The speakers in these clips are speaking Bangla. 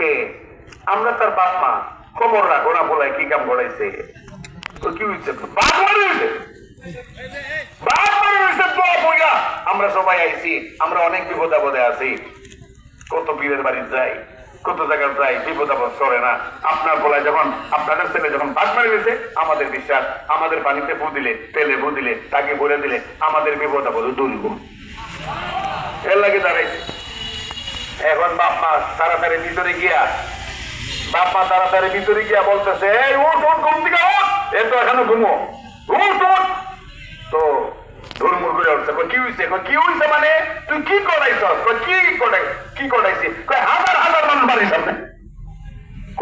কে আমরা তার বাপ মা খবর রাখো না বলে কি কাম করাইছে কি হয়েছে বাপ মারি হয়েছে বাপ মারি হয়েছে তো বইয়া আমরা সবাই আইছি আমরা অনেক বিপদ আপদে আছি কত পীরের বাড়ি যাই কত জায়গায় যাই বিপদ আপদ চলে না আপনার বলায় যখন আপনাদের ছেলে যখন বাপ মারি হয়েছে আমাদের বিশ্বাস আমাদের পানিতে ফু দিলে তেলে ফু দিলে তাকে বলে দিলে আমাদের বিপদ আপদ দূরব এর লাগে দাঁড়াইছে এখন বাপ মা তাড়াতাড়ি ভিতরে গিয়া বাপ মা তাড়াতাড়ি ভিতরে গিয়া বলতেছে এই উঠ উঠ ঘুম থেকে উঠ এ তো এখনো ঘুমো উঠ উঠ তো ধর্মুর করে উঠছে কি হয়েছে কি হয়েছে মানে তুই কি করাইছ কি করাইছি হাজার হাজার মানুষ বাড়ির সামনে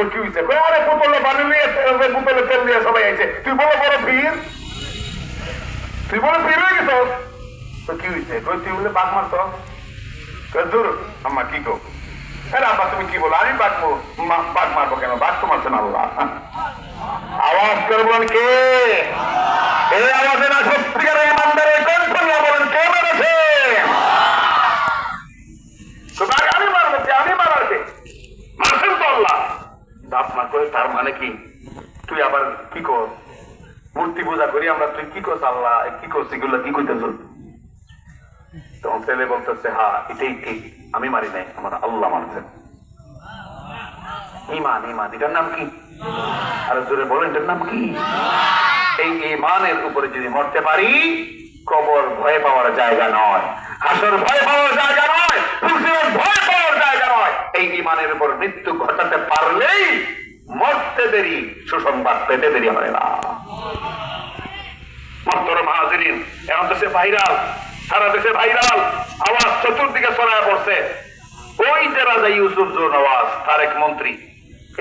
কি হয়েছে আরে পুতলে বানি নিয়ে পুতলে তেল দিয়ে সবাই আইছে তুই বলো বড় ভিড় তুই বলে ভিড় হয়ে গেছ তো কি হয়েছে তুই বলে বাঘ মারছ দূর আম্মা কি গো হ্যাঁ আব্বা তুমি কি বলো আমি বাঘ মারবো কেন বাঘ তো মারছে না আল্লাহ আওয়াজ করবেন কে এই আওয়াজে না সত্যিকারের ইমানদারের কণ্ঠনা বলেন কে মেরেছে তো বাঘ আমি মারবো কে আমি মারাছে মারছেন তো আল্লাহ বাপ মা করে তার মানে কি তুই আবার কি কর মূর্তি পূজা করি আমরা তুই কি করছ আল্লাহ কি করছি এগুলো কি করতেছ তখন ছেলে বলতেছে হ্যাঁ এটাই ঠিক আমি মারি নাই আমার আল্লাহ মানছেন ইমান ইমান এটার নাম কি আর জোরে বলেন এটার নাম কি এই ইমানের উপরে যদি মরতে পারি কবর ভয় পাওয়ার জায়গা নয় হাসর ভয় পাওয়ার জায়গা নয় ফুলসিরাত ভয় পাওয়ার জায়গা নয় এই ইমানের উপর মৃত্যু ঘটাতে পারলেই মরতে দেরি সুসংবাদ পেতে দেরি হবে না মোহতরম হাজিরিন এখন দেশে ভাইরাল সারা দেশে ভাইরাল আওয়াজ চতুর্দিকে ছড়ায় পড়ছে ওই যে রাজা ইউসুফ জোর নওয়াজ তার এক মন্ত্রী